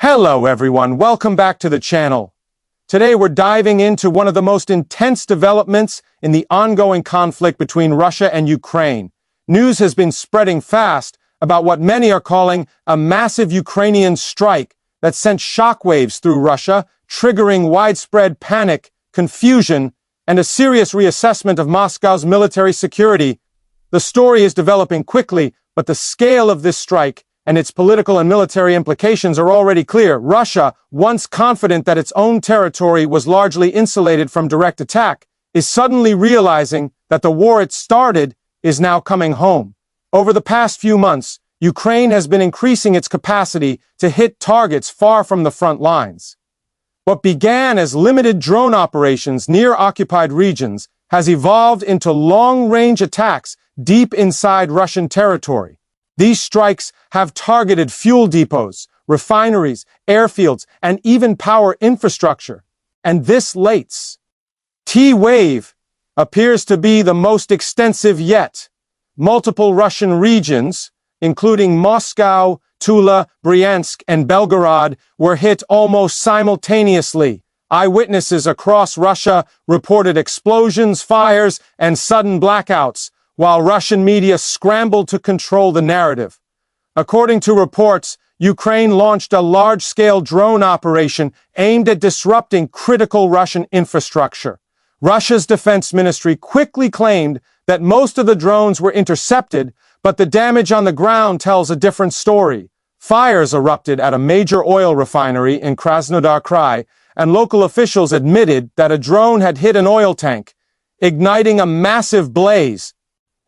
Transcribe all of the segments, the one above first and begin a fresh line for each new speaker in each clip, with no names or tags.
Hello everyone, welcome back to the channel. Today we're diving into one of the most intense developments in the ongoing conflict between Russia and Ukraine. News has been spreading fast about what many are calling a massive Ukrainian strike that sent shockwaves through Russia, triggering widespread panic, confusion, and a serious reassessment of Moscow's military security. The story is developing quickly, but the scale of this strike and its political and military implications are already clear. Russia, once confident that its own territory was largely insulated from direct attack, is suddenly realizing that the war it started is now coming home. Over the past few months, Ukraine has been increasing its capacity to hit targets far from the front lines. What began as limited drone operations near occupied regions has evolved into long-range attacks deep inside Russian territory. These strikes have targeted fuel depots, refineries, airfields, and even power infrastructure. And this latest T-wave appears to be the most extensive yet. Multiple Russian regions, including Moscow, Tula, Bryansk, and Belgorod, were hit almost simultaneously. Eyewitnesses across Russia reported explosions, fires, and sudden blackouts, while Russian media scrambled to control the narrative. According to reports, Ukraine launched a large-scale drone operation aimed at disrupting critical Russian infrastructure. Russia's defense ministry quickly claimed that most of the drones were intercepted, but the damage on the ground tells a different story. Fires erupted at a major oil refinery in Krasnodar Krai, and local officials admitted that a drone had hit an oil tank, igniting a massive blaze.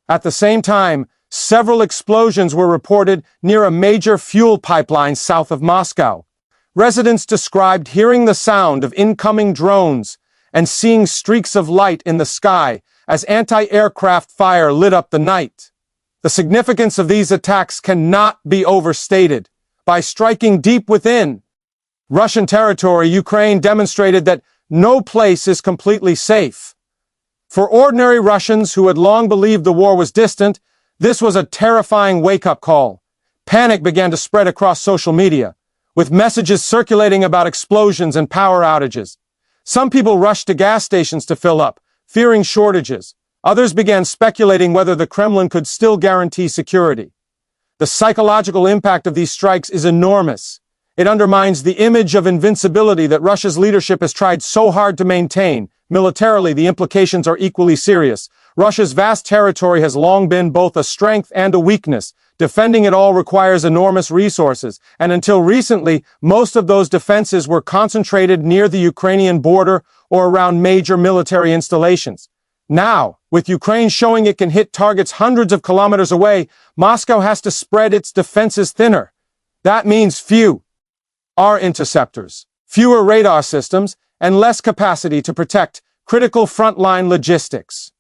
At the same time, several explosions were reported near a major fuel pipeline south of Moscow. Residents described hearing the sound of incoming drones and seeing streaks of light in the sky as anti-aircraft fire lit up the night. The significance of these attacks cannot be overstated. By striking deep within Russian territory, Ukraine demonstrated that no place is completely safe. For ordinary Russians who had long believed the war was distant, this was a terrifying wake-up call. Panic began to spread across social media, with messages circulating about explosions and power outages. Some people rushed to gas stations to fill up, fearing shortages. Others began speculating whether the Kremlin could still guarantee security. The psychological impact of these strikes is enormous. It undermines the image of invincibility that Russia's leadership has tried so hard to maintain. Militarily, the implications are equally serious. Russia's vast territory has long been both a strength and a weakness. Defending it all requires enormous resources, and until recently, most of those defenses were concentrated near the Ukrainian border or around major military installations. Now, with Ukraine showing it can hit targets hundreds of kilometers away, Moscow has to spread its defenses thinner. That means fewer interceptors, fewer radar systems, and less capacity to protect critical frontline logistics.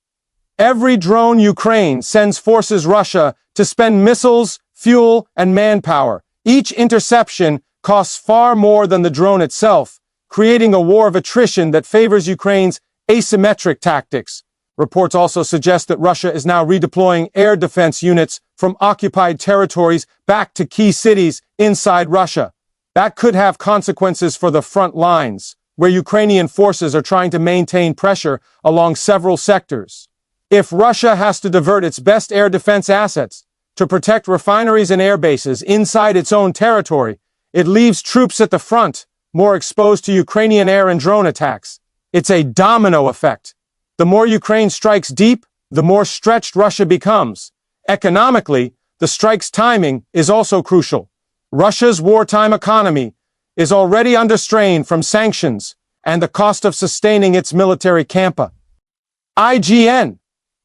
Every drone Ukraine sends forces Russia to spend missiles, fuel, and manpower. Each interception costs far more than the drone itself, creating a war of attrition that favors Ukraine's asymmetric tactics. Reports also suggest that Russia is now redeploying air defense units from occupied territories back to key cities inside Russia. That could have consequences for the front lines, where Ukrainian forces are trying to maintain pressure along several sectors. If Russia has to divert its best air defense assets to protect refineries and air bases inside its own territory, it leaves troops at the front more exposed to Ukrainian air and drone attacks. It's a domino effect. The more Ukraine strikes deep, the more stretched Russia becomes. Economically, the strike's timing is also crucial. Russia's wartime economy is already under strain from sanctions and the cost of sustaining its military campa. IGN.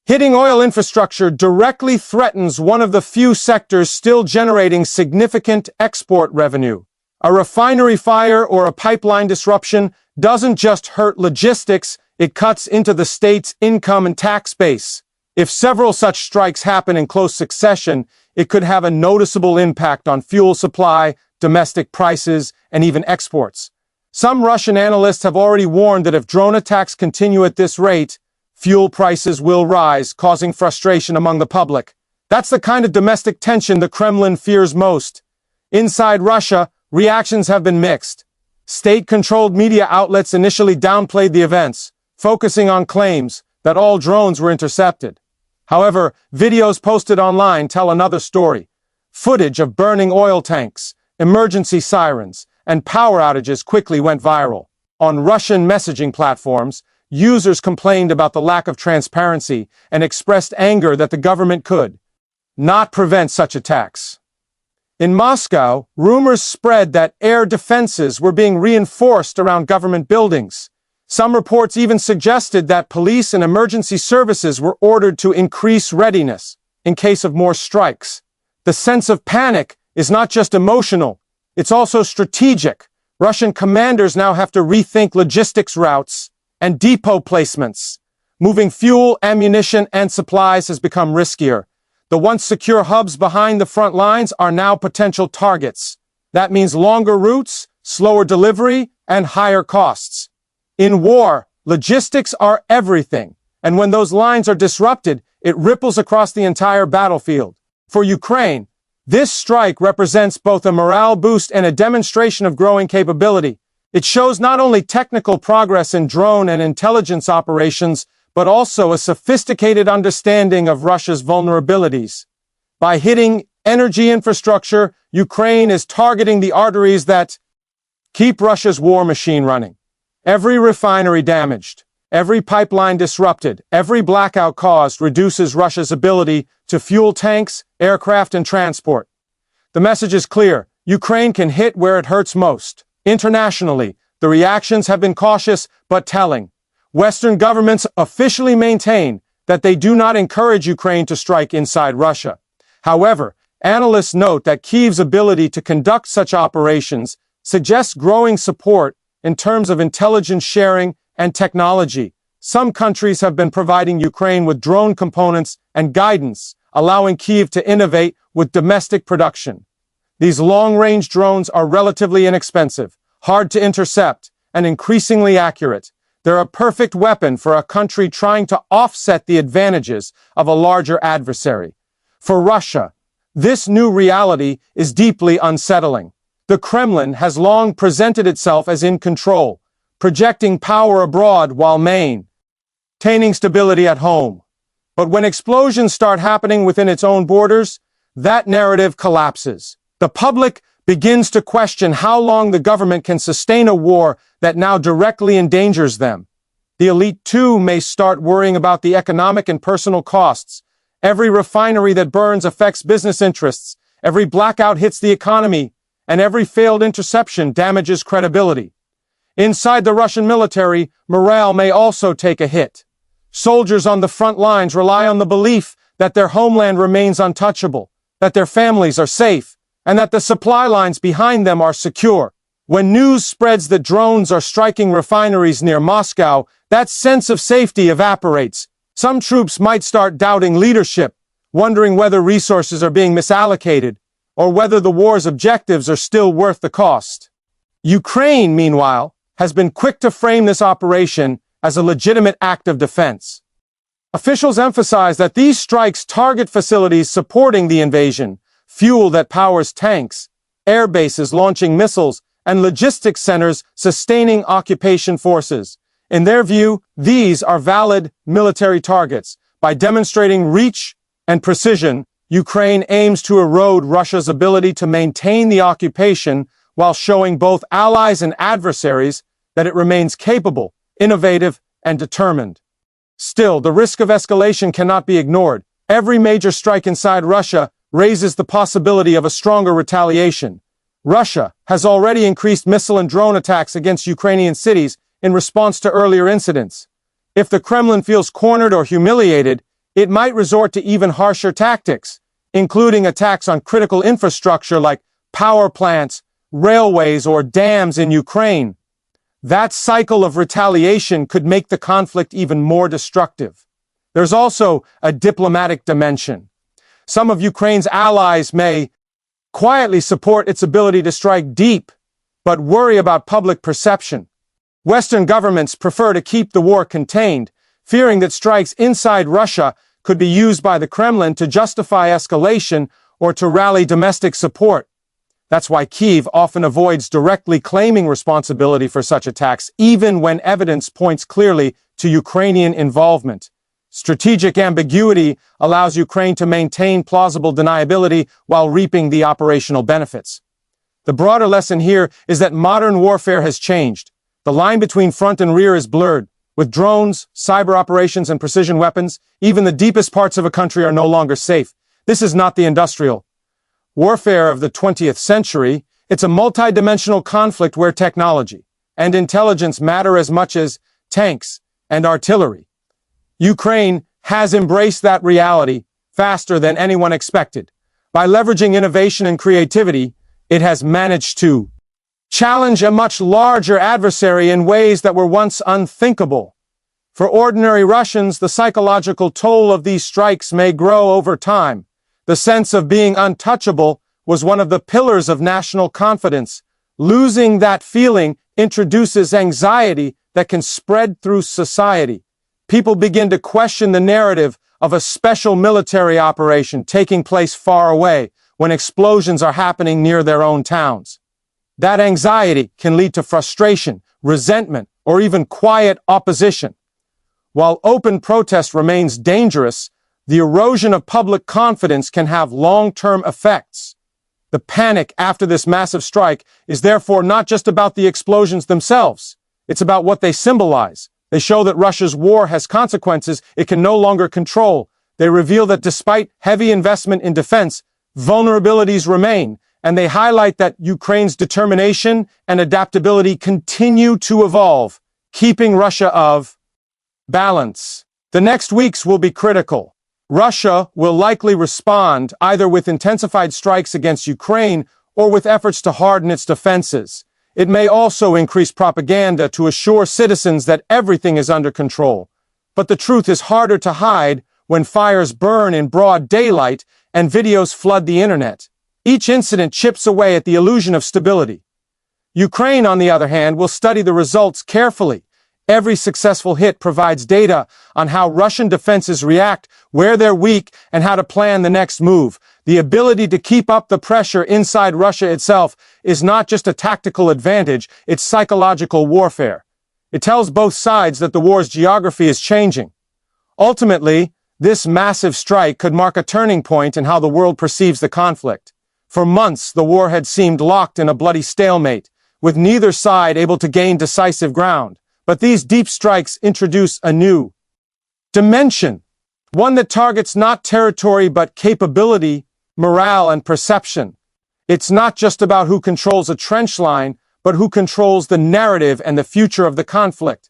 Hitting oil infrastructure directly threatens one of the few sectors still generating significant export revenue. A refinery fire or a pipeline disruption doesn't just hurt logistics, it cuts into the state's income and tax base. If several such strikes happen in close succession, it could have a noticeable impact on fuel supply, domestic prices, and even exports. Some Russian analysts have already warned that if drone attacks continue at this rate, fuel prices will rise, causing frustration among the public. That's the kind of domestic tension the Kremlin fears most. Inside Russia, reactions have been mixed. State-controlled media outlets initially downplayed the events, focusing on claims that all drones were intercepted. However, videos posted online tell another story. Footage of burning oil tanks, emergency sirens, and power outages quickly went viral. On Russian messaging platforms, users complained about the lack of transparency and expressed anger that the government could not prevent such attacks. In Moscow, rumors spread that air defenses were being reinforced around government buildings. Some reports even suggested that police and emergency services were ordered to increase readiness in case of more strikes. The sense of panic is not just emotional, it's also strategic. Russian commanders now have to rethink logistics routes and depot placements. Moving fuel, ammunition, and supplies has become riskier. The once secure hubs behind the front lines are now potential targets. That means longer routes, slower delivery, and higher costs. In war, logistics are everything, and when those lines are disrupted, it ripples across the entire battlefield. For Ukraine, this strike represents both a morale boost and a demonstration of growing capability. It shows not only technical progress in drone and intelligence operations, but also a sophisticated understanding of Russia's vulnerabilities. By hitting energy infrastructure, Ukraine is targeting the arteries that keep Russia's war machine running. Every refinery damaged, every pipeline disrupted, every blackout caused reduces Russia's ability to fuel tanks, aircraft, and transport. The message is clear. Ukraine can hit where it hurts most. Internationally, the reactions have been cautious but telling. Western governments officially maintain that they do not encourage Ukraine to strike inside Russia. However, analysts note that Kyiv's ability to conduct such operations suggests growing support in terms of intelligence sharing and technology. Some countries have been providing Ukraine with drone components and guidance, allowing Kyiv to innovate with domestic production. These long-range drones are relatively inexpensive, hard to intercept, and increasingly accurate. They're a perfect weapon for a country trying to offset the advantages of a larger adversary. For Russia, this new reality is deeply unsettling. The Kremlin has long presented itself as in control, projecting power abroad while maintaining stability at home. But when explosions start happening within its own borders, that narrative collapses. The public begins to question how long the government can sustain a war that now directly endangers them. The elite, too, may start worrying about the economic and personal costs. Every refinery that burns affects business interests, every blackout hits the economy, and every failed interception damages credibility. Inside the Russian military, morale may also take a hit. Soldiers on the front lines rely on the belief that their homeland remains untouchable, that their families are safe, and that the supply lines behind them are secure. When news spreads that drones are striking refineries near Moscow, that sense of safety evaporates. Some troops might start doubting leadership, wondering whether resources are being misallocated, or whether the war's objectives are still worth the cost. Ukraine, meanwhile, has been quick to frame this operation as a legitimate act of defense. Officials emphasize that these strikes target facilities supporting the invasion, fuel that powers tanks, air bases launching missiles, and logistics centers sustaining occupation forces. In their view, these are valid military targets. By demonstrating reach and precision, Ukraine aims to erode Russia's ability to maintain the occupation while showing both allies and adversaries that it remains capable, innovative, and determined. Still, the risk of escalation cannot be ignored. Every major strike inside Russia raises the possibility of a stronger retaliation. Russia has already increased missile and drone attacks against Ukrainian cities in response to earlier incidents. If the Kremlin feels cornered or humiliated, it might resort to even harsher tactics, including attacks on critical infrastructure like power plants, railways, or dams in Ukraine. That cycle of retaliation could make the conflict even more destructive. There's also a diplomatic dimension. Some of Ukraine's allies may quietly support its ability to strike deep, but worry about public perception. Western governments prefer to keep the war contained, fearing that strikes inside Russia could be used by the Kremlin to justify escalation or to rally domestic support. That's why Kyiv often avoids directly claiming responsibility for such attacks, even when evidence points clearly to Ukrainian involvement. Strategic ambiguity allows Ukraine to maintain plausible deniability while reaping the operational benefits. The broader lesson here is that modern warfare has changed. The line between front and rear is blurred. With drones, cyber operations, and precision weapons, even the deepest parts of a country are no longer safe. This is not the industrial warfare of the 20th century. It's a multidimensional conflict where technology and intelligence matter as much as tanks and artillery. Ukraine has embraced that reality faster than anyone expected. By leveraging innovation and creativity, it has managed to challenge a much larger adversary in ways that were once unthinkable. For ordinary Russians, the psychological toll of these strikes may grow over time. The sense of being untouchable was one of the pillars of national confidence. Losing that feeling introduces anxiety that can spread through society. People begin to question the narrative of a special military operation taking place far away when explosions are happening near their own towns. That anxiety can lead to frustration, resentment, or even quiet opposition. While open protest remains dangerous, the erosion of public confidence can have long-term effects. The panic after this massive strike is therefore not just about the explosions themselves. It's about what they symbolize. They show that Russia's war has consequences it can no longer control. They reveal that despite heavy investment in defense, vulnerabilities remain, and they highlight that Ukraine's determination and adaptability continue to evolve, keeping Russia of balance. The next weeks will be critical. Russia will likely respond either with intensified strikes against Ukraine or with efforts to harden its defenses. It may also increase propaganda to assure citizens that everything is under control. But the truth is harder to hide when fires burn in broad daylight and videos flood the internet. Each incident chips away at the illusion of stability. Ukraine, on the other hand, will study the results carefully. Every successful hit provides data on how Russian defenses react, where they're weak, and how to plan the next move. The ability to keep up the pressure inside Russia itself is not just a tactical advantage, it's psychological warfare. It tells both sides that the war's geography is changing. Ultimately, this massive strike could mark a turning point in how the world perceives the conflict. For months, the war had seemed locked in a bloody stalemate, with neither side able to gain decisive ground. But these deep strikes introduce a new dimension, one that targets not territory but capability, morale, and perception. It's not just about who controls a trench line, but who controls the narrative and the future of the conflict.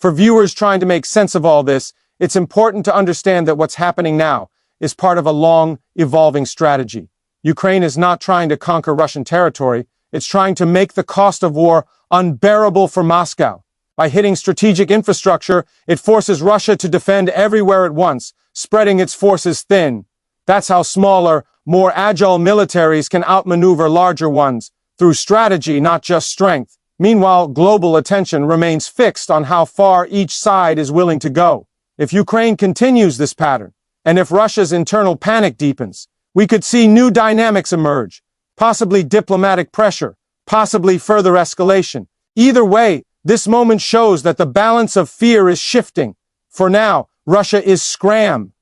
For viewers trying to make sense of all this, it's important to understand that what's happening now is part of a long, evolving strategy. Ukraine is not trying to conquer Russian territory, it's trying to make the cost of war unbearable for Moscow. By hitting strategic infrastructure, it forces Russia to defend everywhere at once, spreading its forces thin. That's how smaller, more agile militaries can outmaneuver larger ones, through strategy, not just strength. Meanwhile, global attention remains fixed on how far each side is willing to go. If Ukraine continues this pattern, and if Russia's internal panic deepens, we could see new dynamics emerge, possibly diplomatic pressure, possibly further escalation. Either way, this moment shows that the balance of fear is shifting. For now, Russia is scrambling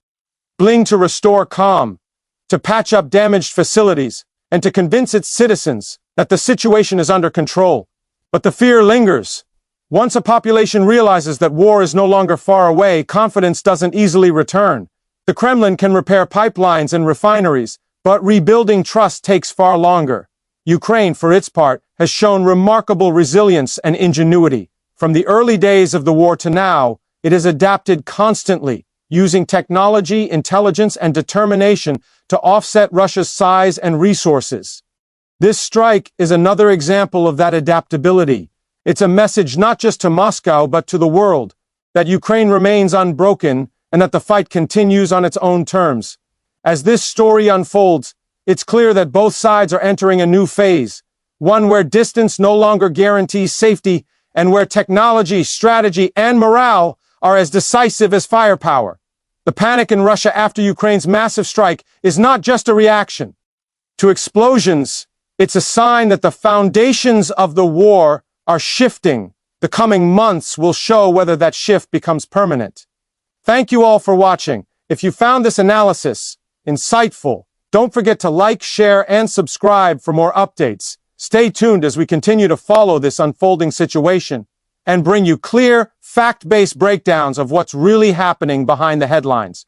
to restore calm, to patch up damaged facilities, and to convince its citizens that the situation is under control. But the fear lingers. Once a population realizes that war is no longer far away, confidence doesn't easily return. The Kremlin can repair pipelines and refineries, but rebuilding trust takes far longer. Ukraine, for its part, has shown remarkable resilience and ingenuity. From the early days of the war to now, it has adapted constantly, using technology, intelligence, and determination to offset Russia's size and resources. This strike is another example of that adaptability. It's a message not just to Moscow but to the world, that Ukraine remains unbroken and that the fight continues on its own terms. As this story unfolds, it's clear that both sides are entering a new phase, one where distance no longer guarantees safety and where technology, strategy, and morale are as decisive as firepower. The panic in Russia after Ukraine's massive strike is not just a reaction to explosions It's a sign that the foundations of the war are shifting. The coming months will show whether that shift becomes permanent. Thank you all for watching. If you found this analysis insightful, don't forget to like, share, and subscribe for more updates. Stay tuned as we continue to follow this unfolding situation and bring you clear, fact-based breakdowns of what's really happening behind the headlines.